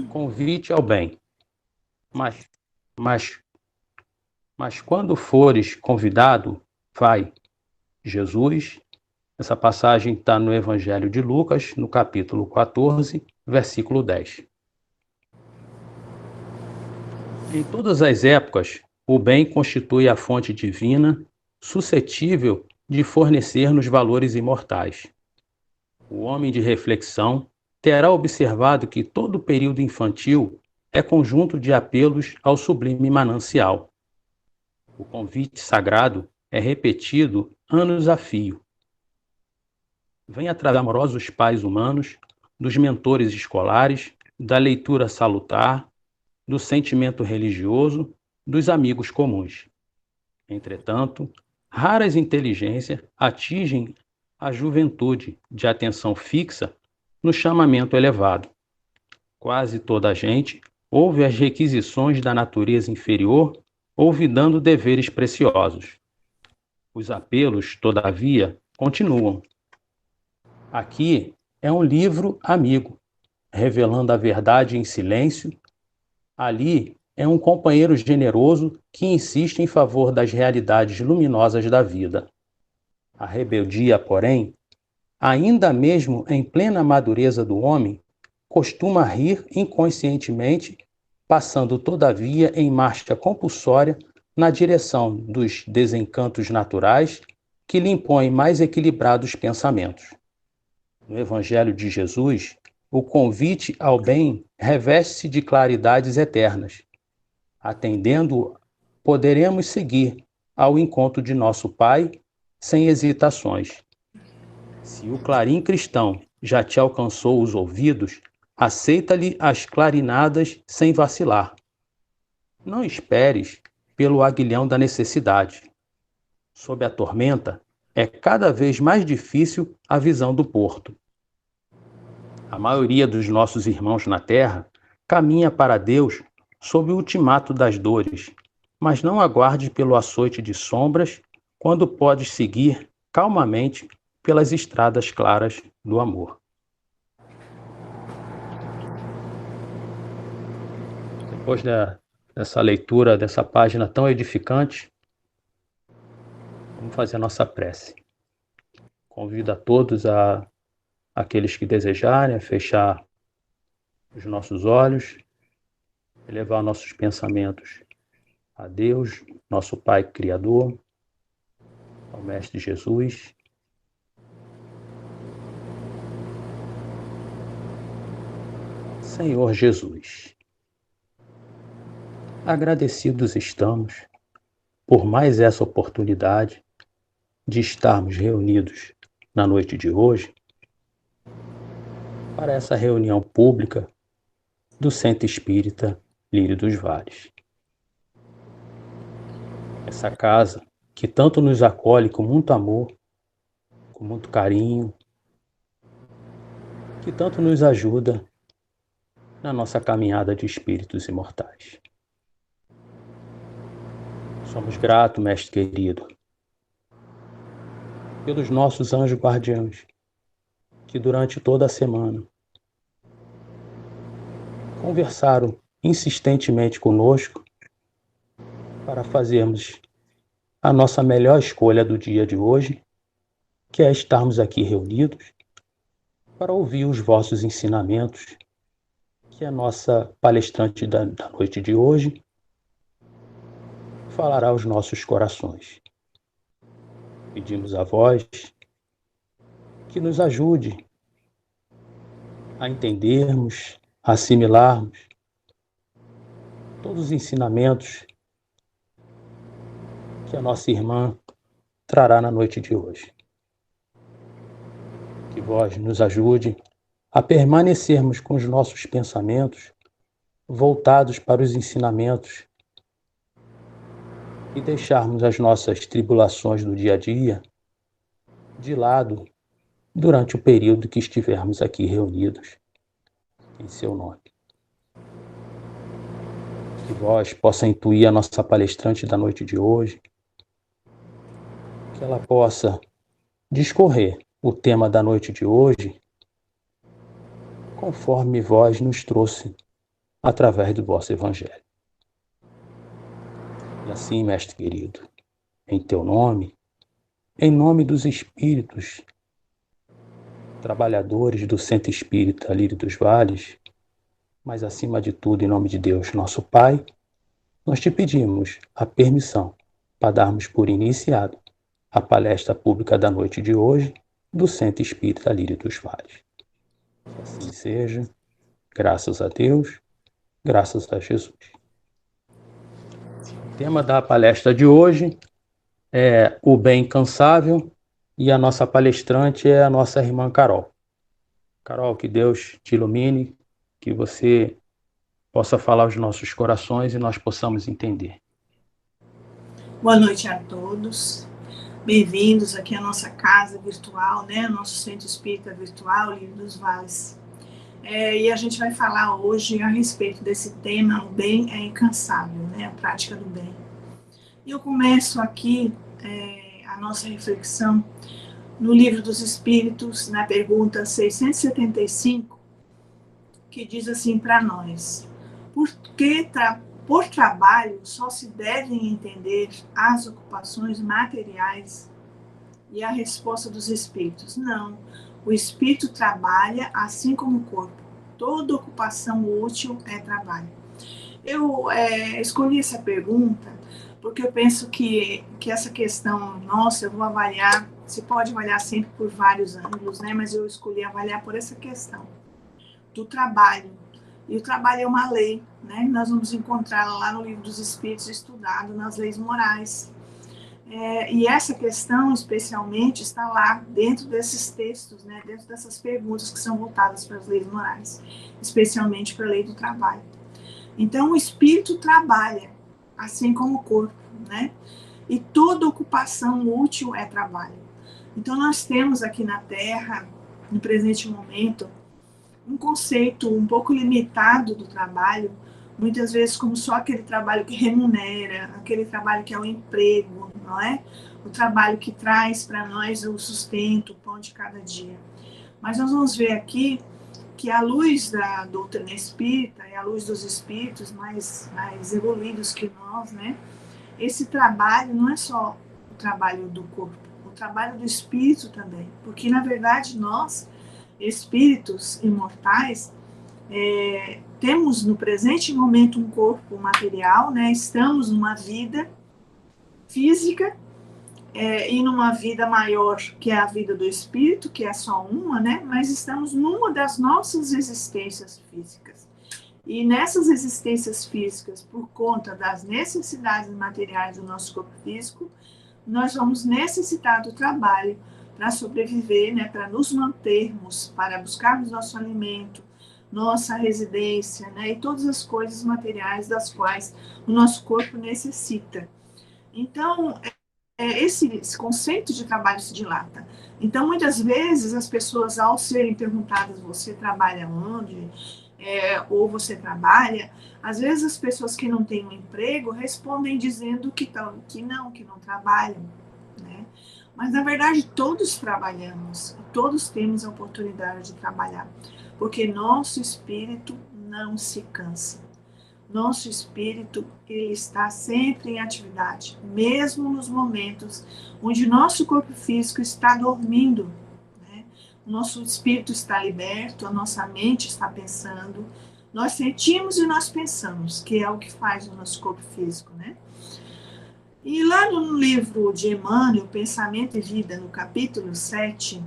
Convite ao bem. Mas, mas, mas quando fores convidado, vai. Jesus, essa passagem está no Evangelho de Lucas, no capítulo 14, versículo 10. Em todas as épocas, o bem constitui a fonte divina, suscetível de fornecer-nos valores imortais. O homem de reflexão terá observado que todo período infantil é conjunto de apelos ao sublime manancial. O convite sagrado é repetido anos a fio. Vem através dos amorosos pais humanos, dos mentores escolares, da leitura salutar, do sentimento religioso, dos amigos comuns. Entretanto, raras inteligências atingem a juventude de atenção fixa no chamamento elevado. Quase toda a gente ouve as requisições da natureza inferior, olvidando deveres preciosos. Os apelos, todavia, continuam. Aqui é um livro amigo, revelando a verdade em silêncio. Ali é um companheiro generoso que insiste em favor das realidades luminosas da vida. A rebeldia, porém, ainda mesmo em plena madureza do homem, costuma rir inconscientemente, passando todavia em marcha compulsória na direção dos desencantos naturais que lhe impõem mais equilibrados pensamentos. No Evangelho de Jesus, o convite ao bem reveste-se de claridades eternas. Atendendo-o, poderemos seguir ao encontro de nosso Pai sem hesitações. Se o clarim cristão já te alcançou os ouvidos, aceita-lhe as clarinadas sem vacilar. Não esperes pelo aguilhão da necessidade. Sob a tormenta, é cada vez mais difícil a visão do porto. A maioria dos nossos irmãos na terra caminha para Deus sob o ultimato das dores, mas não aguarde pelo açoite de sombras quando podes seguir calmamente pelas estradas claras do amor. Depois dessa leitura, dessa página tão edificante, vamos fazer a nossa prece. Convido a todos, aqueles que desejarem, a fechar os nossos olhos, elevar nossos pensamentos a Deus, nosso Pai Criador, ao Mestre Jesus. Senhor Jesus, agradecidos estamos por mais essa oportunidade de estarmos reunidos na noite de hoje para essa reunião pública do Centro Espírita Lírio dos Vales. Essa casa que tanto nos acolhe com muito amor, com muito carinho, que tanto nos ajuda na nossa caminhada de espíritos imortais. Somos gratos, Mestre querido, pelos nossos anjos guardiães, que durante toda a semana conversaram insistentemente conosco para fazermos a nossa melhor escolha do dia de hoje, que é estarmos aqui reunidos para ouvir os vossos ensinamentos, que a nossa palestrante da noite de hoje falará aos nossos corações. Pedimos a vós que nos ajude a entendermos, a assimilarmos todos os ensinamentos que a nossa irmã trará na noite de hoje. Que vós nos ajude a permanecermos com os nossos pensamentos voltados para os ensinamentos e deixarmos as nossas tribulações do dia a dia de lado durante o período que estivermos aqui reunidos em seu nome. Que vós possa intuir a nossa palestrante da noite de hoje, que ela possa discorrer o tema da noite de hoje conforme vós nos trouxe através do vosso Evangelho. E assim, Mestre querido, em teu nome, em nome dos espíritos, trabalhadores do Centro Espírita Lírio dos Vales, mas acima de tudo, em nome de Deus, nosso Pai, nós te pedimos a permissão para darmos por iniciado a palestra pública da noite de hoje do Centro Espírita Lírio dos Vales. Que assim seja, graças a Deus, graças a Jesus. O tema da palestra de hoje é o bem incansável e a nossa palestrante é a nossa irmã Carol. Carol, que Deus te ilumine, que você possa falar aos nossos corações e nós possamos entender. Boa noite a todos. Bem-vindos aqui à nossa casa virtual, né? Nosso Centro Espírita Virtual, Lírio dos Vales. E a gente vai falar hoje a respeito desse tema, o bem é incansável, né? A prática do bem. E eu começo aqui a nossa reflexão no Livro dos Espíritos, na pergunta 675, que diz assim para nós: por trabalho só se devem entender as ocupações materiais? E a resposta dos espíritos: não, o espírito trabalha assim como o corpo. Toda ocupação útil é trabalho. Eu escolhi essa pergunta porque eu penso que essa questão, nossa, eu vou avaliar, se pode avaliar sempre por vários ângulos, né? Mas eu escolhi avaliar por essa questão do trabalho. E o trabalho é uma lei, né? Nós vamos encontrar lá no Livro dos Espíritos, estudado nas leis morais. E essa questão, especialmente, está lá dentro desses textos, né? Dentro dessas perguntas que são voltadas para as leis morais, especialmente para a lei do trabalho. Então, o espírito trabalha, assim como o corpo, né? E toda ocupação útil é trabalho. Então, nós temos aqui na Terra, no presente momento, um conceito um pouco limitado do trabalho, muitas vezes como só aquele trabalho que remunera, aquele trabalho que é o emprego, não é? O trabalho que traz para nós o sustento, o pão de cada dia. Mas nós vamos ver aqui que à luz da doutrina espírita e à luz dos espíritos mais evoluídos que nós, né? Esse trabalho não é só o trabalho do corpo, o trabalho do espírito também, porque na verdade nós, espíritos imortais, temos no presente momento um corpo material, né? Estamos numa vida física e numa vida maior, que é a vida do espírito, que é só uma, né? Mas estamos numa das nossas existências físicas. E nessas existências físicas, por conta das necessidades materiais do nosso corpo físico, nós vamos necessitar do trabalho para sobreviver, né? Para nos mantermos, para buscarmos nosso alimento, nossa residência, né? E todas as coisas materiais das quais o nosso corpo necessita. Então, esse conceito de trabalho se dilata. Então, muitas vezes, as pessoas, ao serem perguntadas, você trabalha onde? Ou você trabalha, às vezes as pessoas que não têm um emprego respondem dizendo que não trabalham, né? Mas, na verdade, todos trabalhamos, todos temos a oportunidade de trabalhar, porque nosso espírito não se cansa. Nosso espírito, ele está sempre em atividade, mesmo nos momentos onde nosso corpo físico está dormindo, né? O nosso espírito está liberto, a nossa mente está pensando, nós sentimos e nós pensamos, que é o que faz o nosso corpo físico, né? E lá no livro de Emmanuel, Pensamento e Vida, no capítulo 7,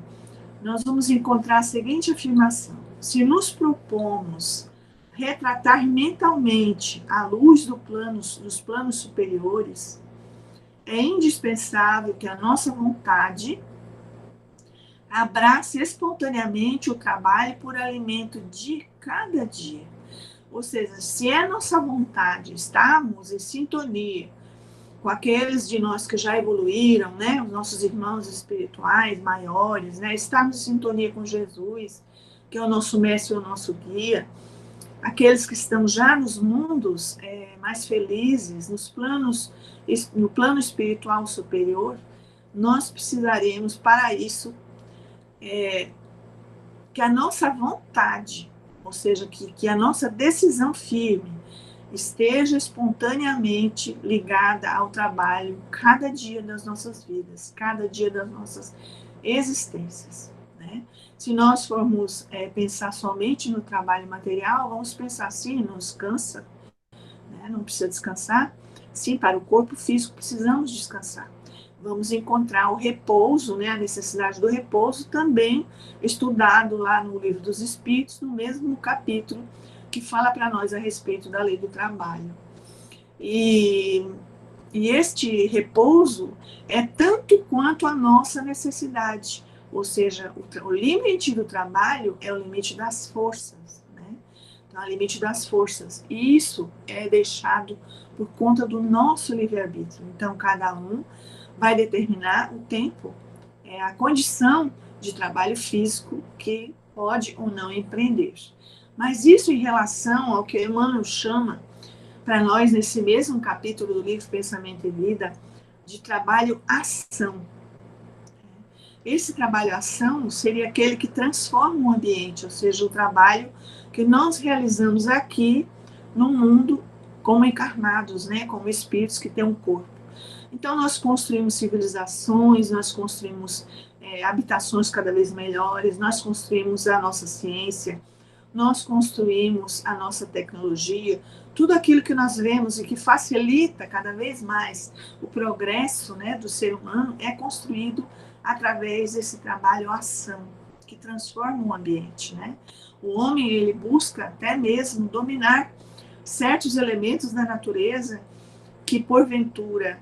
nós vamos encontrar a seguinte afirmação: se nos propomos retratar mentalmente a luz dos planos superiores, é indispensável que a nossa vontade abrace espontaneamente o trabalho por alimento de cada dia. Ou seja, se é nossa vontade estarmos em sintonia com aqueles de nós que já evoluíram, né, os nossos irmãos espirituais maiores, né, estarmos em sintonia com Jesus, que é o nosso mestre e o nosso guia, aqueles que estão já nos mundos mais felizes, no plano espiritual superior, nós precisaremos, para isso, que a nossa vontade, ou seja, que a nossa decisão firme esteja espontaneamente ligada ao trabalho cada dia das nossas vidas, cada dia das nossas existências, né? Se nós formos pensar somente no trabalho material, vamos pensar assim, nos cansa, né? Não precisa descansar. Sim, para o corpo físico precisamos descansar. Vamos encontrar o repouso, né? A necessidade do repouso também estudado lá no Livro dos Espíritos, no mesmo capítulo que fala para nós a respeito da lei do trabalho. E este repouso é tanto quanto a nossa necessidade, ou seja, o limite do trabalho é o limite das forças, né? Então, é o limite das forças. E isso é deixado por conta do nosso livre-arbítrio. Então, cada um vai determinar o tempo, a condição de trabalho físico que pode ou não empreender. Mas isso em relação ao que Emmanuel chama para nós, nesse mesmo capítulo do livro Pensamento e Vida, de trabalho-ação. Esse trabalho-ação seria aquele que transforma o ambiente, ou seja, o trabalho que nós realizamos aqui no mundo como encarnados, né, como espíritos que têm um corpo. Então, nós construímos civilizações, nós construímos habitações cada vez melhores, nós construímos a nossa ciência, nós construímos a nossa tecnologia, tudo aquilo que nós vemos e que facilita cada vez mais o progresso, né, do ser humano é construído através desse trabalho-ação, que transforma o ambiente, né? O homem, ele busca até mesmo dominar certos elementos da natureza que, porventura,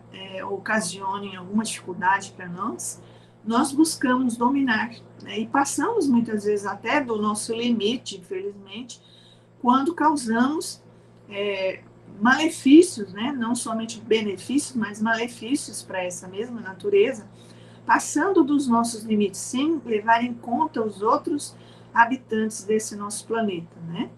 ocasionem alguma dificuldade para nós buscamos dominar, né? E passamos muitas vezes até do nosso limite, infelizmente, quando causamos malefícios, né? Não somente benefícios, mas malefícios para essa mesma natureza, passando dos nossos limites, sem levar em conta os outros habitantes desse nosso planeta, né?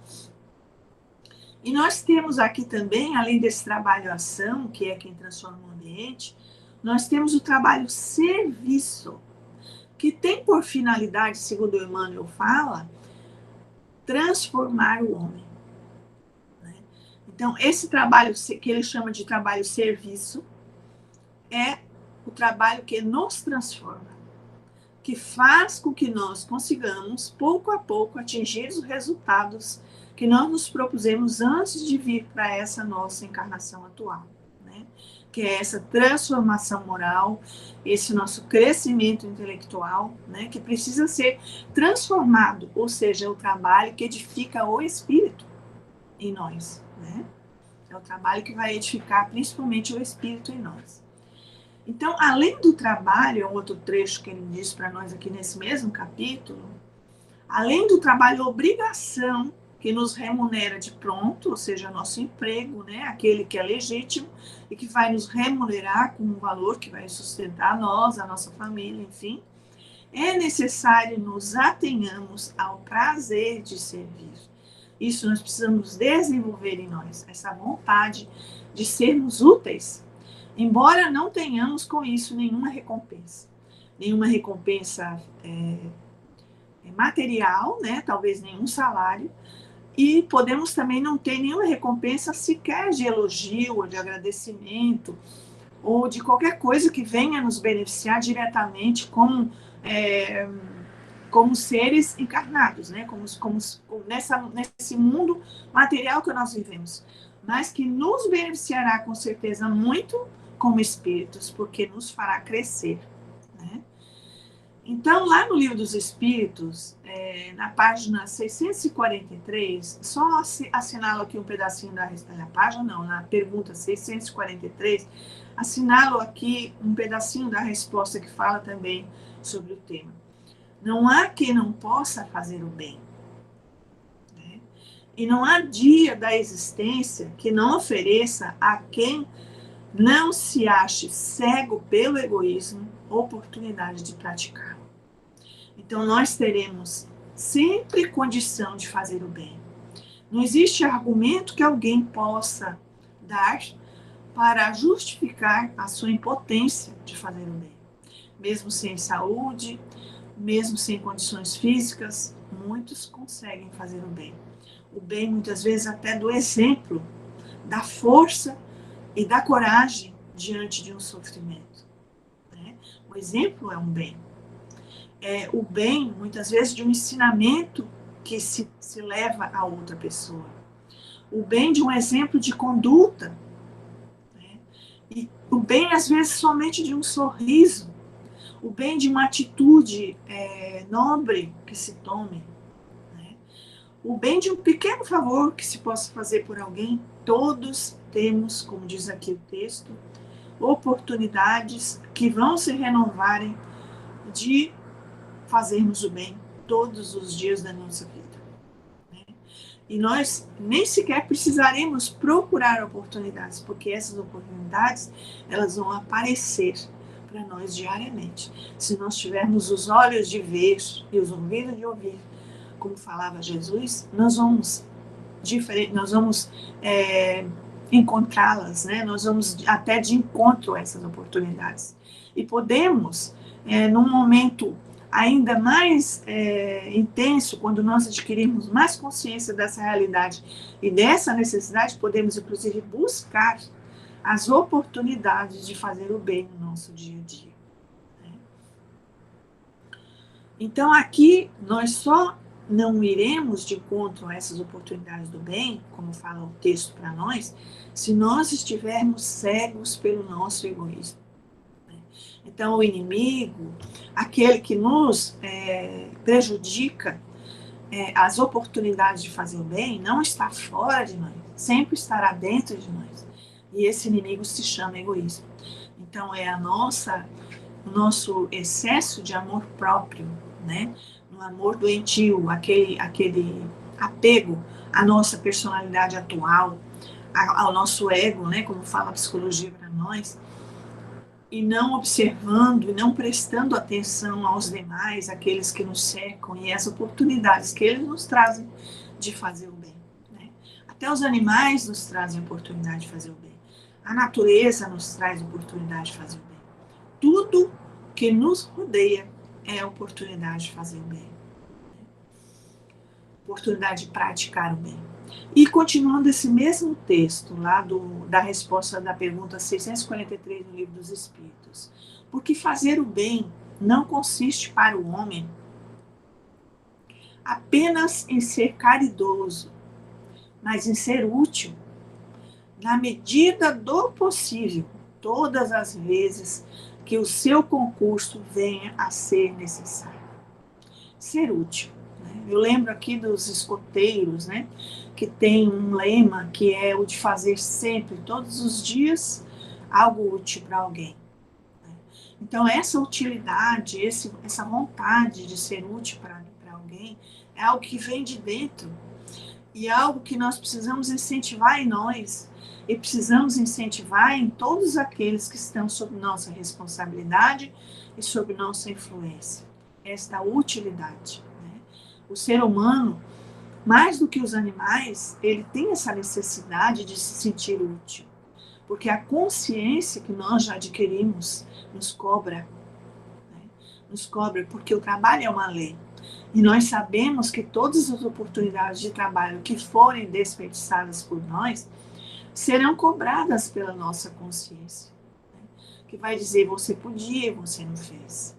E nós temos aqui também, além desse trabalho-ação, que é quem transforma o ambiente, nós temos o trabalho-serviço, que tem por finalidade, segundo o Emmanuel fala, transformar o homem. Né? Então, esse trabalho, que ele chama de trabalho-serviço, é o trabalho que nos transforma, que faz com que nós consigamos, pouco a pouco, atingir os resultados que nós nos propusemos antes de vir para essa nossa encarnação atual, né? Que é essa transformação moral, esse nosso crescimento intelectual, né? Que precisa ser transformado, ou seja, o trabalho que edifica o espírito em nós, né? É o trabalho que vai edificar principalmente o espírito em nós. Então, além do trabalho, é um outro trecho que ele diz para nós aqui nesse mesmo capítulo, além do trabalho obrigação, que nos remunera de pronto, ou seja, nosso emprego, né, aquele que é legítimo e que vai nos remunerar com um valor que vai sustentar nós, a nossa família, enfim, é necessário nos atenhamos ao prazer de servir. Isso nós precisamos desenvolver em nós, essa vontade de sermos úteis, embora não tenhamos com isso nenhuma recompensa material, né, talvez nenhum salário, e podemos também não ter nenhuma recompensa sequer de elogio ou de agradecimento ou de qualquer coisa que venha nos beneficiar diretamente como seres encarnados, né? como nesse mundo material que nós vivemos, mas que nos beneficiará com certeza muito como espíritos, porque nos fará crescer, né? Então, lá no Livro dos Espíritos, na página 643, só assinalo aqui um pedacinho da página, não, na pergunta 643, assinalo aqui um pedacinho da resposta que fala também sobre o tema. Não há quem não possa fazer o bem, né? E não há dia da existência que não ofereça a quem não se ache cego pelo egoísmo oportunidade de praticar. Então, nós teremos sempre condição de fazer o bem. Não existe argumento que alguém possa dar para justificar a sua impotência de fazer o bem. Mesmo sem saúde, mesmo sem condições físicas, muitos conseguem fazer o bem. o bem muitas vezes até do exemplo, da força e da coragem diante de um sofrimento. Né? O exemplo é um bem. O bem, muitas vezes, de um ensinamento que se leva a outra pessoa. O bem de um exemplo de conduta. Né? E o bem, às vezes, somente de um sorriso. O bem de uma atitude nobre que se tome. Né? O bem de um pequeno favor que se possa fazer por alguém. Todos temos, como diz aqui o texto, oportunidades que vão se renovarem de fazermos o bem todos os dias da nossa vida. Né? E nós nem sequer precisaremos procurar oportunidades, porque essas oportunidades, elas vão aparecer para nós diariamente. Se nós tivermos os olhos de ver e os ouvidos de ouvir, como falava Jesus, nós vamos encontrá-las, né? Nós vamos até de encontro a essas oportunidades. E podemos, num momento ainda mais intenso, quando nós adquirirmos mais consciência dessa realidade e dessa necessidade, podemos, inclusive, buscar as oportunidades de fazer o bem no nosso dia a dia. Né? Então, aqui, nós só não iremos de encontro a essas oportunidades do bem, como fala o texto para nós, se nós estivermos cegos pelo nosso egoísmo. Então, o inimigo, aquele que nos prejudica as oportunidades de fazer o bem, não está fora de nós, sempre estará dentro de nós. E esse inimigo se chama egoísmo. Então, é o nosso excesso de amor próprio, né? Um amor doentio, aquele apego à nossa personalidade atual, ao nosso ego, né? Como fala a psicologia para nós, e não observando e não prestando atenção aos demais, aqueles que nos cercam e as oportunidades que eles nos trazem de fazer o bem. Né? Até os animais nos trazem a oportunidade de fazer o bem. A natureza nos traz a oportunidade de fazer o bem. Tudo que nos rodeia é a oportunidade de fazer o bem. Oportunidade de praticar o bem. E continuando esse mesmo texto, lá da resposta da pergunta 643 no Livro dos Espíritos. Porque fazer o bem não consiste para o homem apenas em ser caridoso, mas em ser útil, na medida do possível, todas as vezes que o seu concurso venha a ser necessário. Ser útil. Eu lembro aqui dos escoteiros, né, que tem um lema que é o de fazer sempre, todos os dias, algo útil para alguém. Então, essa utilidade, essa vontade de ser útil para alguém, é algo que vem de dentro e é algo que nós precisamos incentivar em nós e precisamos incentivar em todos aqueles que estão sob nossa responsabilidade e sob nossa influência. Esta utilidade. O ser humano, mais do que os animais, ele tem essa necessidade de se sentir útil. Porque a consciência que nós já adquirimos nos cobra. Né? Nos cobra, porque o trabalho é uma lei. E nós sabemos que todas as oportunidades de trabalho que forem desperdiçadas por nós serão cobradas pela nossa consciência. Né? Que vai dizer, você podia e você não fez.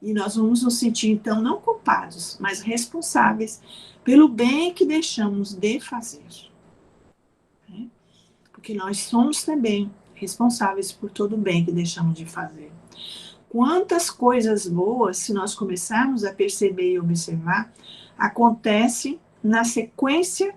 E nós vamos nos sentir, então, não culpados, mas responsáveis pelo bem que deixamos de fazer. Né? Porque nós somos também responsáveis por todo o bem que deixamos de fazer. Quantas coisas boas, se nós começarmos a perceber e observar, acontecem na sequência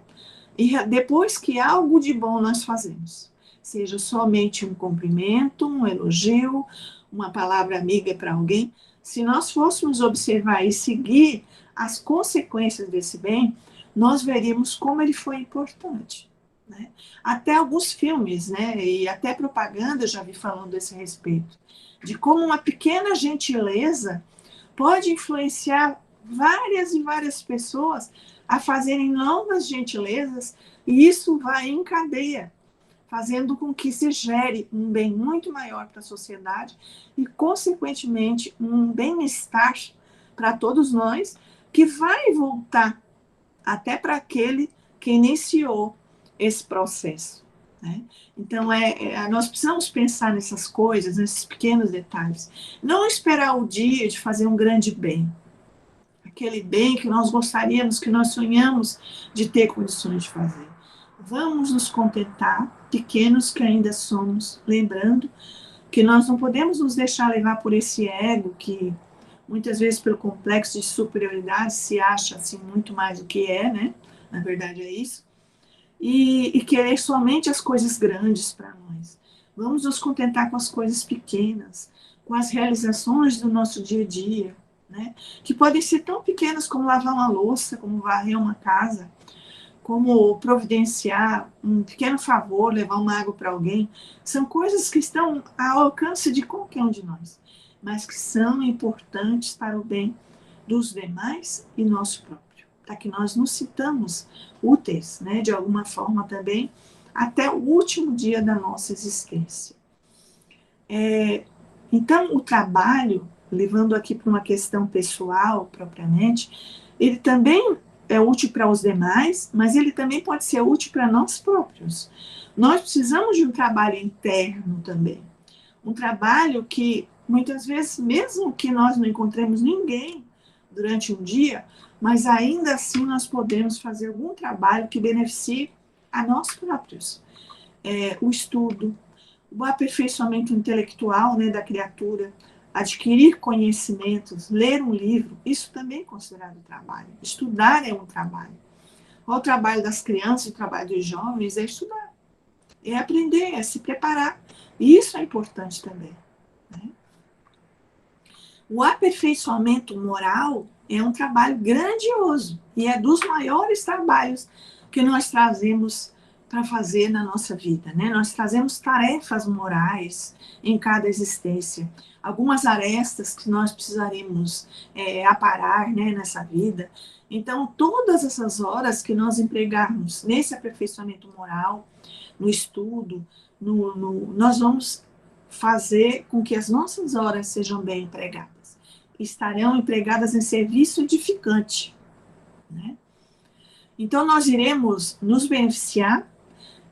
e depois que algo de bom nós fazemos. Seja somente um cumprimento, um elogio, uma palavra amiga para alguém. Se nós fôssemos observar e seguir as consequências desse bem, nós veríamos como ele foi importante. Né? Até alguns filmes, né, e até propaganda eu já vi falando desse respeito, de como uma pequena gentileza pode influenciar várias e várias pessoas a fazerem novas gentilezas, e isso vai em cadeia, fazendo com que se gere um bem muito maior para a sociedade e, consequentemente, um bem-estar para todos nós, que vai voltar até para aquele que iniciou esse processo, né? Então, nós precisamos pensar nessas coisas, nesses pequenos detalhes. Não esperar o dia de fazer um grande bem, aquele bem que nós gostaríamos, que nós sonhamos de ter condições de fazer. Vamos nos contentar, pequenos que ainda somos, lembrando que nós não podemos nos deixar levar por esse ego que muitas vezes pelo complexo de superioridade se acha assim muito mais do que é, né? Na verdade é isso. E querer somente as coisas grandes para nós. Vamos nos contentar com as coisas pequenas, com as realizações do nosso dia a dia, né? Que podem ser tão pequenas como lavar uma louça, como varrer uma casa, como providenciar um pequeno favor, levar uma água para alguém. São coisas que estão ao alcance de qualquer um de nós, mas que são importantes para o bem dos demais e nosso próprio, para que nós nos sintamos úteis, né, de alguma forma também, até o último dia da nossa existência. Então, o trabalho, levando aqui para uma questão pessoal, propriamente, ele também é útil para os demais, mas ele também pode ser útil para nós próprios. Nós precisamos de um trabalho interno também. Um trabalho que, muitas vezes, mesmo que nós não encontremos ninguém durante um dia, mas ainda assim nós podemos fazer algum trabalho que beneficie a nós próprios. O estudo, o aperfeiçoamento intelectual, né, da criatura, adquirir conhecimentos, ler um livro, isso também é considerado trabalho. Estudar é um trabalho. O trabalho das crianças, o trabalho dos jovens é estudar, é aprender, é se preparar. E isso é importante também, né? O aperfeiçoamento moral é um trabalho grandioso e é dos maiores trabalhos que nós trazemos para fazer na nossa vida, né? Nós trazemos tarefas morais em cada existência, algumas arestas que nós precisaremos aparar, né, nessa vida. Então, todas essas horas que nós empregarmos nesse aperfeiçoamento moral, no estudo, nós vamos fazer com que as nossas horas sejam bem empregadas. Estarão empregadas em serviço edificante, né? Então, nós iremos nos beneficiar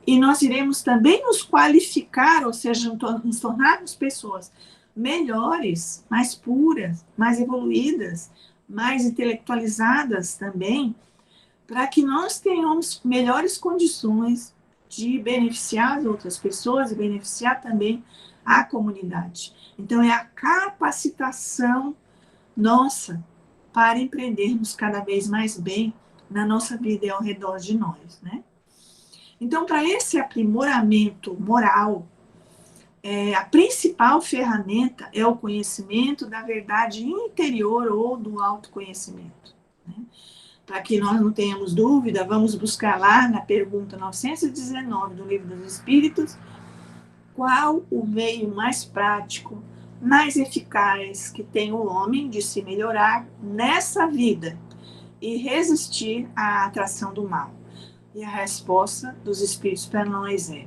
e nós iremos também nos qualificar, ou seja, nos tornarmos pessoas melhores, mais puras, mais evoluídas, mais intelectualizadas também, para que nós tenhamos melhores condições de beneficiar as outras pessoas e beneficiar também a comunidade. Então, é a capacitação nossa para empreendermos cada vez mais bem na nossa vida e ao redor de nós, né? Então, para esse aprimoramento moral, a principal ferramenta é o conhecimento da verdade interior ou do autoconhecimento, né? Para que nós não tenhamos dúvida, vamos buscar lá na pergunta 919 do Livro dos Espíritos, qual o meio mais prático, mais eficaz que tem o homem de se melhorar nessa vida e resistir à atração do mal. E a resposta dos Espíritos para nós é: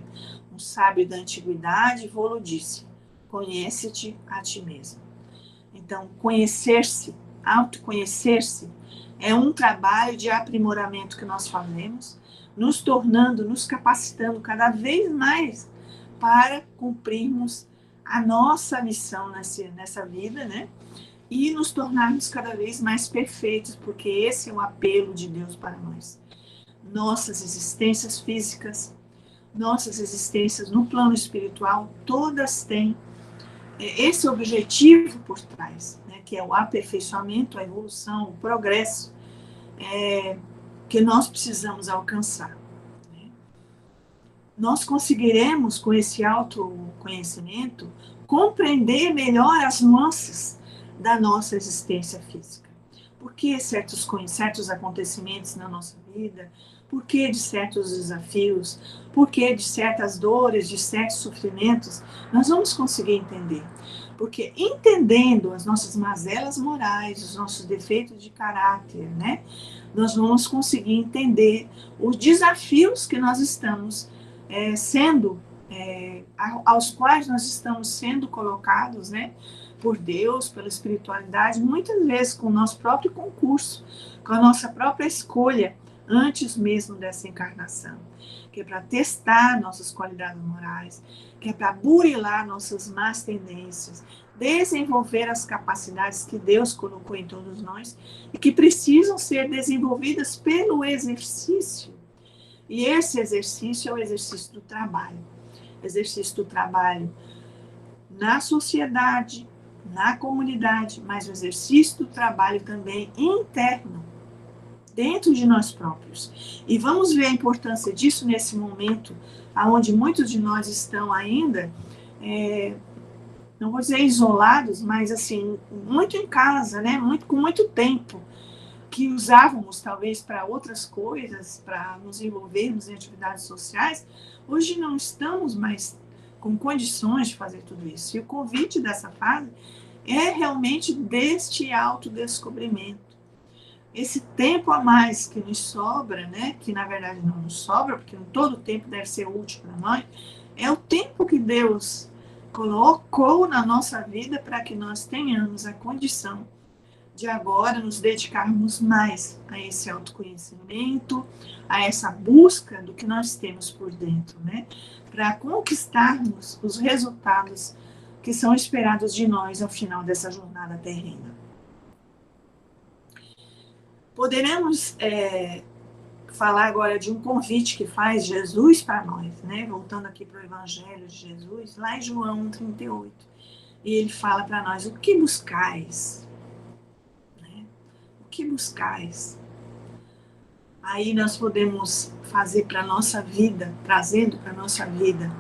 um sábio da antiguidade vô-lo disse, conhece-te a ti mesmo. Então, conhecer-se, autoconhecer-se, é um trabalho de aprimoramento que nós fazemos, nos tornando, nos capacitando cada vez mais para cumprirmos a nossa missão nessa vida, né? E nos tornarmos cada vez mais perfeitos, porque esse é o apelo de Deus para nós. Nossas existências físicas, nossas existências no plano espiritual, todas têm esse objetivo por trás, né, que é o aperfeiçoamento, a evolução, o progresso que nós precisamos alcançar. Né? Nós conseguiremos, com esse autoconhecimento, compreender melhor as nuances da nossa existência física. Por que certos acontecimentos na nossa vida? Por que de certos desafios? Por que de certas dores, de certos sofrimentos? Nós vamos conseguir entender. Porque entendendo as nossas mazelas morais, os nossos defeitos de caráter, né? Nós vamos conseguir entender os desafios que nós estamos aos quais nós estamos sendo colocados, né? Por Deus, pela espiritualidade, muitas vezes com o nosso próprio concurso, com a nossa própria escolha, antes mesmo dessa encarnação, que é para testar nossas qualidades morais, que é para burilar nossas más tendências, desenvolver as capacidades que Deus colocou em todos nós e que precisam ser desenvolvidas pelo exercício. E esse exercício é o exercício do trabalho. Exercício do trabalho na sociedade, na comunidade, mas o exercício do trabalho também interno, dentro de nós próprios. E vamos ver a importância disso nesse momento, onde muitos de nós estão ainda, não vou dizer isolados, mas assim, muito em casa, né? Com muito tempo, que usávamos talvez para outras coisas, para nos envolvermos em atividades sociais, hoje não estamos mais com condições de fazer tudo isso. E o convite dessa fase é realmente deste autodescobrimento. Esse tempo a mais que nos sobra, né, que na verdade não nos sobra, porque todo tempo deve ser útil para nós, é o tempo que Deus colocou na nossa vida para que nós tenhamos a condição de agora nos dedicarmos mais a esse autoconhecimento, a essa busca do que nós temos por dentro, né, para conquistarmos os resultados que são esperados de nós ao final dessa jornada terrena. Poderemos falar agora de um convite que faz Jesus para nós, né? Voltando aqui para o Evangelho de Jesus, lá em João 38. E ele fala para nós, o que buscais? Né? O que buscais? Aí nós podemos fazer para a nossa vida, trazendo para a nossa vida,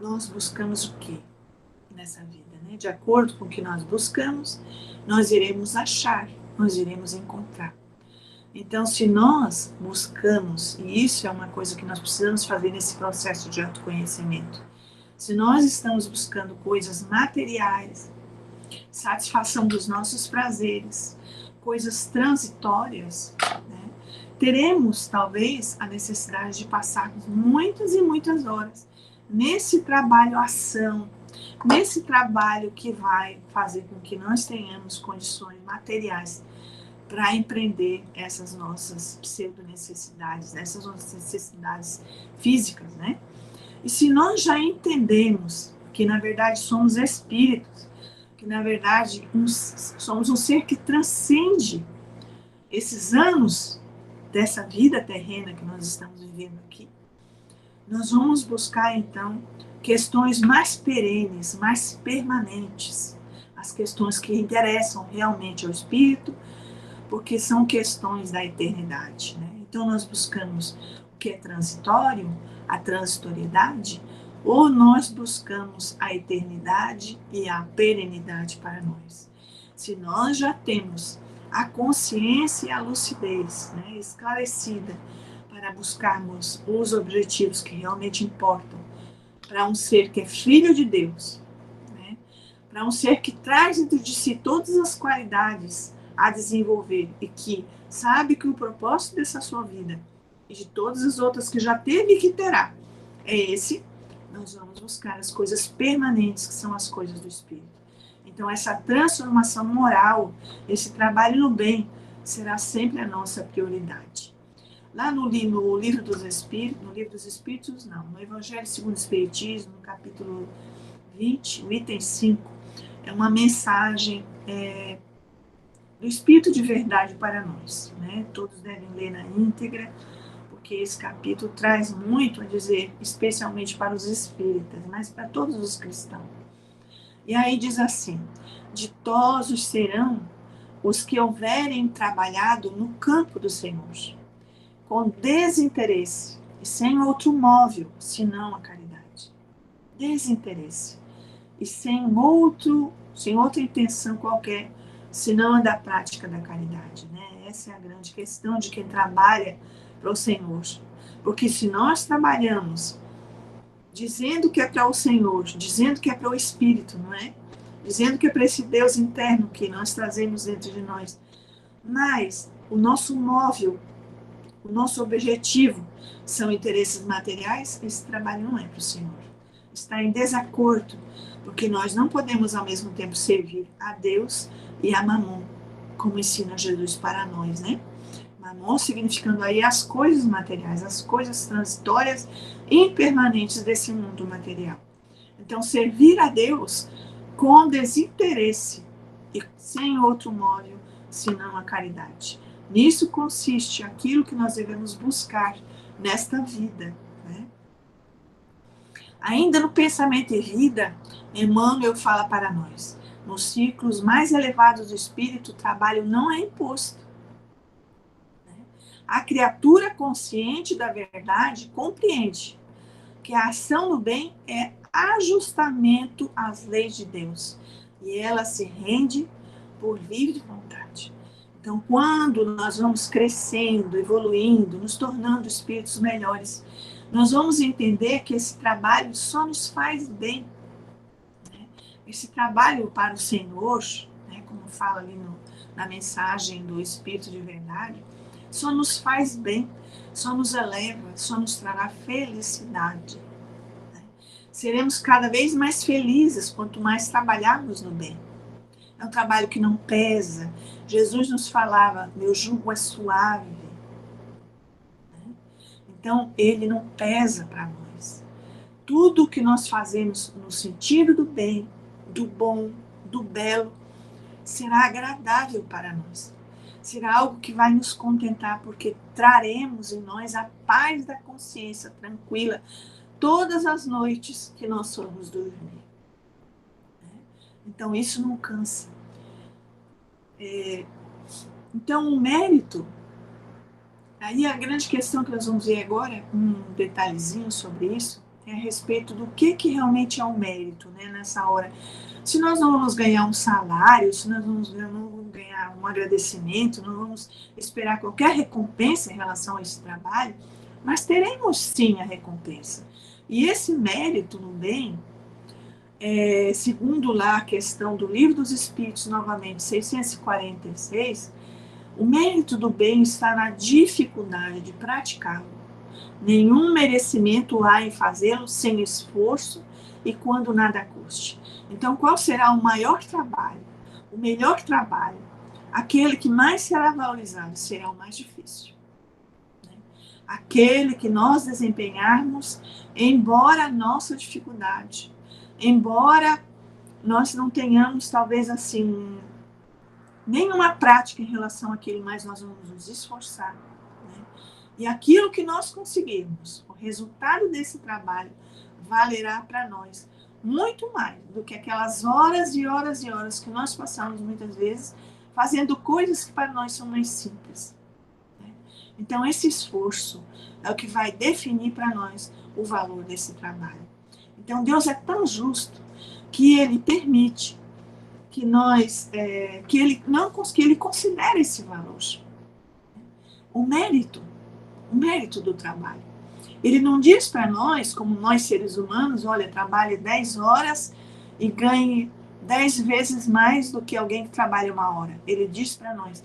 nós buscamos o quê nessa vida? Né? De acordo com o que nós buscamos, nós iremos achar, nós iremos encontrar. Então, se nós buscamos, e isso é uma coisa que nós precisamos fazer nesse processo de autoconhecimento, se nós estamos buscando coisas materiais, satisfação dos nossos prazeres, coisas transitórias, né, teremos talvez a necessidade de passarmos muitas e muitas horas nesse trabalho-ação, nesse trabalho que vai fazer com que nós tenhamos condições materiais para empreender essas nossas pseudo-necessidades, essas nossas necessidades físicas, né? E se nós já entendemos que, na verdade, somos espíritos, que, na verdade, somos um ser que transcende esses anos dessa vida terrena que nós estamos vivendo aqui, nós vamos buscar, então, questões mais perenes, mais permanentes, as questões que interessam realmente ao espírito, porque são questões da eternidade, né? Então nós buscamos o que é transitório, a transitoriedade, ou nós buscamos a eternidade e a perenidade para nós. Se nós já temos a consciência e a lucidez, né, esclarecida para buscarmos os objetivos que realmente importam para um ser que é filho de Deus, né, para um ser que traz dentro de si todas as qualidades a desenvolver e que sabe que o propósito dessa sua vida e de todas as outras que já teve e que terá é esse, nós vamos buscar as coisas permanentes que são as coisas do Espírito. Então essa transformação moral, esse trabalho no bem será sempre a nossa prioridade. Lá no livro dos Espíritos, não, no Evangelho segundo o Espiritismo, no capítulo 20, o item 5, é uma mensagem do Espírito de verdade para nós, né? Todos devem ler na íntegra, porque esse capítulo traz muito a dizer, especialmente para os espíritas, mas para todos os cristãos. E aí diz assim, ditosos serão os que houverem trabalhado no campo do Senhor, com desinteresse e sem outro móvel, senão a caridade. Desinteresse e sem outra intenção qualquer, senão a da prática da caridade, né? Essa é a grande questão de quem trabalha para o Senhor. Porque se nós trabalhamos dizendo que é para o Senhor, dizendo que é para o Espírito, não é? Dizendo que é para esse Deus interno que nós trazemos dentro de nós, mas o nosso móvel, o nosso objetivo são interesses materiais, esse trabalho não é para o Senhor. Está em desacordo, porque nós não podemos ao mesmo tempo servir a Deus e a Mamon, como ensina Jesus para nós, né? Mamon significando aí as coisas materiais, as coisas transitórias e impermanentes desse mundo material. Então, servir a Deus com desinteresse e sem outro móvel senão a caridade. Nisso consiste aquilo que nós devemos buscar nesta vida, né? Ainda no pensamento e vida, Emmanuel fala para nós: nos ciclos mais elevados do espírito, o trabalho não é imposto. A criatura consciente da verdade compreende que a ação do bem é ajustamento às leis de Deus e ela se rende por livre vontade. Então, quando nós vamos crescendo, evoluindo, nos tornando espíritos melhores, nós vamos entender que esse trabalho só nos faz bem. Esse trabalho para o Senhor, né, como fala ali na mensagem do Espírito de Verdade, só nos faz bem, só nos eleva, só nos trará felicidade. Né? Seremos cada vez mais felizes quanto mais trabalharmos no bem. É um trabalho que não pesa. Jesus nos falava: meu jugo é suave. Né? Então, ele não pesa para nós. Tudo o que nós fazemos no sentido do bem, do bom, do belo, será agradável para nós. Será algo que vai nos contentar, porque traremos em nós a paz da consciência tranquila todas as noites que nós formos dormir. Então, isso não cansa. Então, o mérito, aí a grande questão que nós vamos ver agora, um detalhezinho sobre isso, é a respeito do que realmente é o mérito, né, nessa hora. Se nós não vamos ganhar um salário, se nós não vamos ganhar um agradecimento, não vamos esperar qualquer recompensa em relação a esse trabalho, mas teremos sim a recompensa. E esse mérito no bem, segundo lá a questão do Livro dos Espíritos, novamente, 646, o mérito do bem está na dificuldade de praticá-lo. Nenhum merecimento há em fazê-lo sem esforço e quando nada custe. Então, qual será o maior trabalho? O melhor trabalho? Aquele que mais será valorizado será o mais difícil. Aquele que nós desempenharmos, embora a nossa dificuldade, embora nós não tenhamos, talvez assim, nenhuma prática em relação àquilo, mas nós vamos nos esforçar. Né? E aquilo que nós conseguirmos, o resultado desse trabalho, valerá para nós muito mais do que aquelas horas e horas e horas que nós passamos muitas vezes fazendo coisas que para nós são mais simples. Então, esse esforço é o que vai definir para nós o valor desse trabalho. Então, Deus é tão justo que Ele permite que nós, que Ele considere esse valor. O mérito do trabalho. Ele não diz para nós, como nós seres humanos, olha, trabalhe 10 horas e ganhe 10 vezes mais do que alguém que trabalha 1 hora. Ele diz para nós,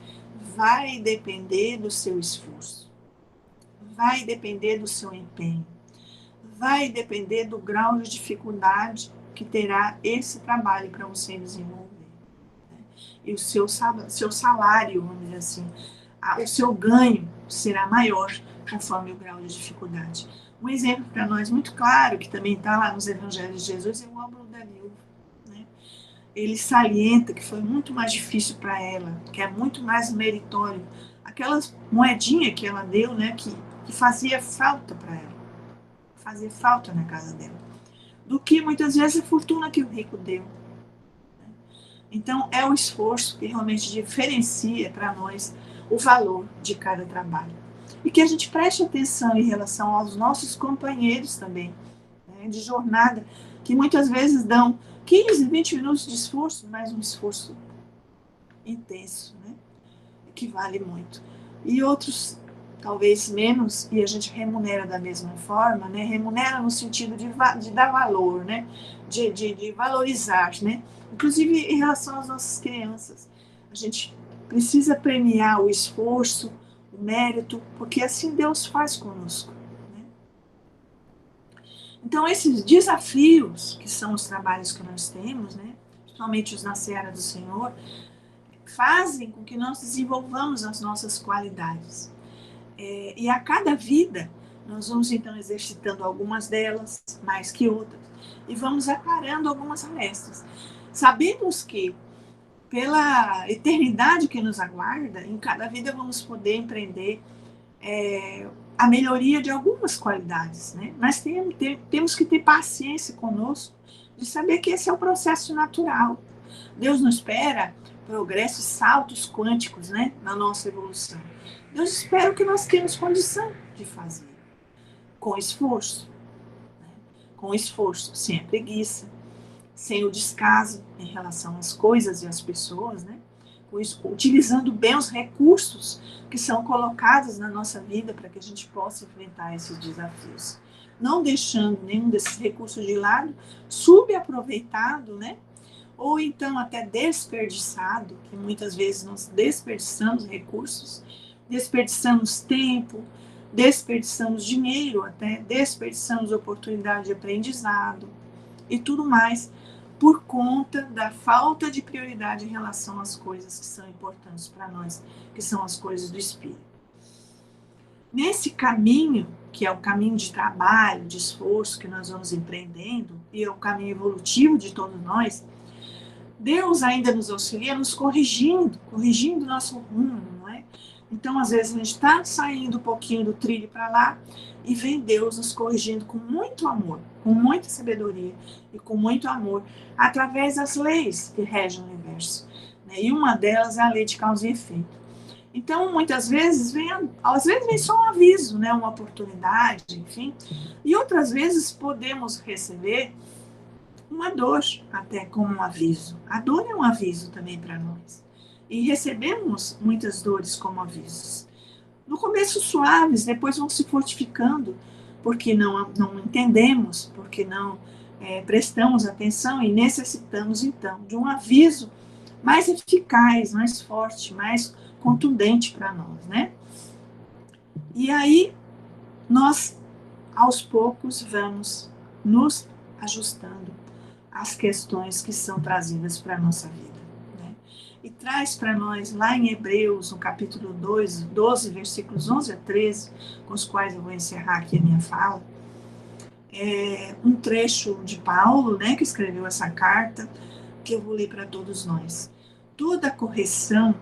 vai depender do seu esforço, vai depender do seu empenho, vai depender do grau de dificuldade que terá esse trabalho para você desenvolver. E o seu salário, vamos dizer assim, o seu ganho será maior conforme o grau de dificuldade. Um exemplo para nós muito claro, que também está lá nos Evangelhos de Jesus, é o óbolo da viúva. Né? Ele salienta que foi muito mais difícil para ela, que é muito mais meritório. Aquelas moedinhas que ela deu, né, que fazia falta para ela, fazia falta na casa dela, do que muitas vezes a fortuna que o rico deu. Então, é o esforço que realmente diferencia para nós o valor de cada trabalho. E que a gente preste atenção em relação aos nossos companheiros também, né, de jornada, que muitas vezes dão 15, 20 minutos de esforço, mas um esforço intenso, né, que vale muito. E outros, talvez menos, e a gente remunera da mesma forma, né, remunera no sentido de dar valor, né, de valorizar, né, inclusive em relação às nossas crianças. A gente precisa premiar o esforço, o mérito, porque assim Deus faz conosco. Né? Então, esses desafios, que são os trabalhos que nós temos, né, principalmente os na seara do Senhor, fazem com que nós desenvolvamos as nossas qualidades. E a cada vida, nós vamos então exercitando algumas delas, mais que outras, e vamos aclarando algumas arestas. Sabemos que, pela eternidade que nos aguarda, em cada vida vamos poder empreender a melhoria de algumas qualidades, né? Mas temos que ter paciência conosco de saber que esse é o processo natural. Deus não espera progressos, saltos quânticos, né, na nossa evolução. Deus espera o que nós temos condição de fazer, com esforço, né? Com esforço, sem a preguiça, sem o descaso em relação às coisas e às pessoas, né? Utilizando bem os recursos que são colocados na nossa vida para que a gente possa enfrentar esses desafios. Não deixando nenhum desses recursos de lado, subaproveitado, né? Ou então até desperdiçado, que muitas vezes nós desperdiçamos recursos, desperdiçamos tempo, desperdiçamos dinheiro, até desperdiçamos oportunidade de aprendizado e tudo mais, por conta da falta de prioridade em relação às coisas que são importantes para nós, que são as coisas do Espírito. Nesse caminho, que é o caminho de trabalho, de esforço que nós vamos empreendendo, e é o caminho evolutivo de todos nós, Deus ainda nos auxilia nos corrigindo o nosso rumo, não é? Então, às vezes, a gente está saindo um pouquinho do trilho para lá e vem Deus nos corrigindo com muito amor, com muita sabedoria e com muito amor, através das leis que regem o universo, né? E uma delas é a lei de causa e efeito. Então, muitas vezes, às vezes vem só um aviso, né? Uma oportunidade, enfim. E outras vezes podemos receber uma dor, até como um aviso. A dor é um aviso também para nós. E recebemos muitas dores como avisos. No começo suaves, depois vão se fortificando, porque não entendemos, porque não prestamos atenção e necessitamos, então, de um aviso mais eficaz, mais forte, mais contundente para nós, né? E aí, nós, aos poucos, vamos nos ajustando as questões que são trazidas para a nossa vida, né? E traz para nós, lá em Hebreus, no capítulo 12, versículos 11 a 13, com os quais eu vou encerrar aqui a minha fala, um trecho de Paulo, né, que escreveu essa carta, que eu vou ler para todos nós. Toda correção,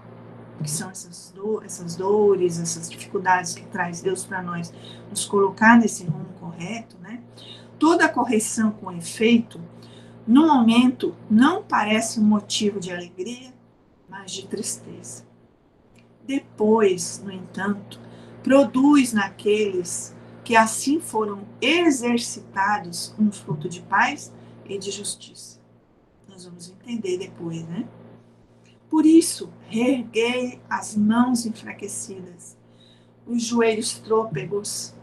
que são essas dores, essas dificuldades que traz Deus para nós, nos colocar nesse rumo correto, né? Toda correção com efeito, no momento, não parece um motivo de alegria, mas de tristeza. Depois, no entanto, produz naqueles que assim foram exercitados um fruto de paz e de justiça. Nós vamos entender depois, né? Por isso, reerguei as mãos enfraquecidas, os joelhos trôpegos,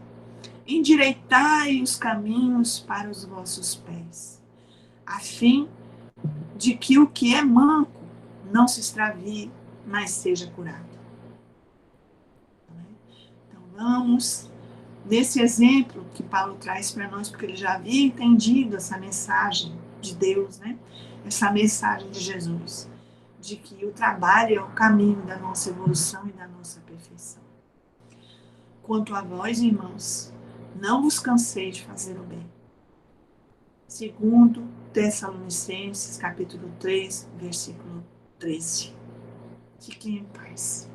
endireitai os caminhos para os vossos pés, a fim de que o que é manco não se extravie, mas seja curado. Então vamos nesse exemplo que Paulo traz para nós, porque ele já havia entendido essa mensagem de Deus, né? Essa mensagem de Jesus, de que o trabalho é o caminho da nossa evolução e da nossa perfeição. Quanto a vós, irmãos, não vos canseis de fazer o bem. Segundo Tessalonicenses, capítulo 3, versículo 13. Fiquem em paz.